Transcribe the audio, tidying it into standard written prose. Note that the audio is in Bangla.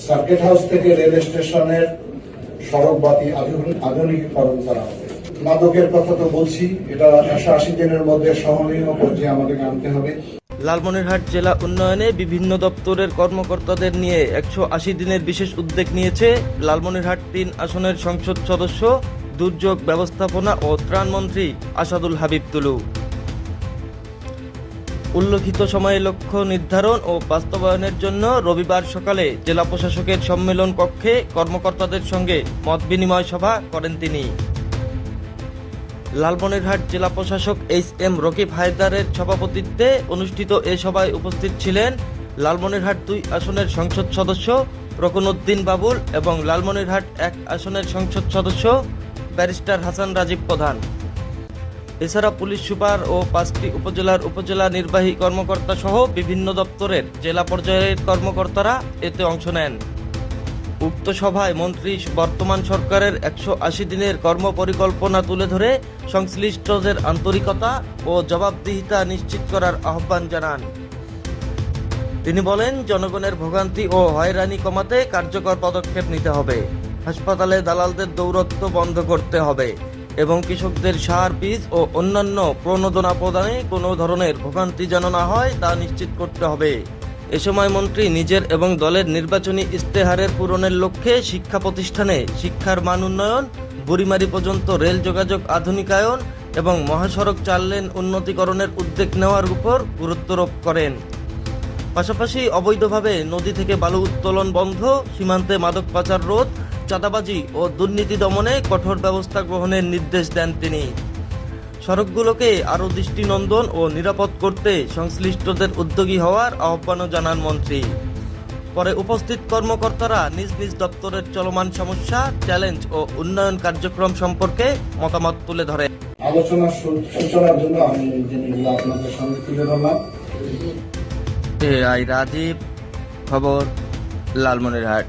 সার্কিট হাউস থেকে রেল স্টেশনের সড়ক বাতি আধুনিকীকরণ করা হবে। মাদকের কথা তো বলছি, এটা 180 দিনের মধ্যে সহনীয় পর্যায়ে আমাদেরকে আনতে হবে। লালমনিরহাট জেলা উন্নয়নে বিভিন্ন দপ্তরের কর্মকর্তাদের নিয়ে 180 দিনের বিশেষ উদ্যোগ নিয়েছে লালমনিরহাট 3 আসনের সংসদ সদস্য, দুর্যোগ ব্যবস্থাপনা ও ত্রাণ মন্ত্রী আসাদুল হাবিব তুলু। উল্লেখিত সময়ে লক্ষ্য নির্ধারণ ও বাস্তবায়নের জন্য রবিবার সকালে জেলা প্রশাসকের সম্মেলন কক্ষে কর্মকর্তাদের সঙ্গে মত বিনিময় সভা করেন তিনি। লালমনিরহাট জেলা প্রশাসক HM রকিব হায়দারের সভাপতিত্বে অনুষ্ঠিত এ সভায় উপস্থিত ছিলেন লালমনিরহাট 2 আসনের সংসদ সদস্য রকুনউদ্দিন বাবুল এবং লালমনিরহাট 1 আসনের সংসদ সদস্য ব্যারিস্টার হাসান রাজীব প্রধান। এছাড়া পুলিশ সুপার ও 5টি উপজেলার উপজেলা নির্বাহী কর্মকর্তা সহ বিভিন্ন দপ্তরের জেলা পর্যায়ের কর্মকর্তারা এতে অংশ নেন। উক্ত সভায় মন্ত্রী বর্তমান সরকারের 180 দিনের কর্মপরিকল্পনা তুলে ধরে সংশ্লিষ্টদের আন্তরিকতা ও জবাবদিহিতা নিশ্চিত করার আহ্বান জানান। তিনি বলেন, জনগণের ভোগান্তি ও হয়রানি কমাতে কার্যকর পদক্ষেপ নিতে হবে, হাসপাতালে দালালদের দৌরত্ব বন্ধ করতে হবে এবং কৃষকদের সার, বীজ ও অন্যান্য প্রণোদনা প্রদানে কোনো ধরনের ভোগান্তি যেন না হয় তা নিশ্চিত করতে হবে। এ সময় মন্ত্রী নিজের এবং দলের নির্বাচনী ইশতেহারের পূরণের লক্ষ্যে শিক্ষা প্রতিষ্ঠানে শিক্ষার মান উন্নয়ন, বুড়িমারি পর্যন্ত রেল যোগাযোগ আধুনিকায়ন এবং মহাসড়ক 4 লেন উন্নতিকরণের উদ্যোগ নেওয়ার উপর গুরুত্বারোপ করেন। পাশাপাশি অবৈধভাবে নদী থেকে বালু উত্তোলন বন্ধ, সীমান্তে মাদক পাচার রোধ, চাঁদাবাজি ও দুর্নীতি দমনে কঠোর ব্যবস্থা গ্রহণের নির্দেশ দেন তিনি। সড়কগুলোকে আরও দৃষ্টিনন্দন ও নিরাপদ করতে সংশ্লিষ্টদের উদ্যোগী হওয়ার আহ্বানও জানান মন্ত্রী। পরে উপস্থিত কর্মকর্তারা নিজ নিজ দপ্তরের চলমান সমস্যা, চ্যালেঞ্জ ও উন্নয়ন কার্যক্রম সম্পর্কে মতামত তুলে ধরেন। আলোচনার সূচনার জন্য আমি জিনিসগুলো আপনাদের সামনে তুলে ধরলাম। রাজীব, খবর, লালমনিরহাট।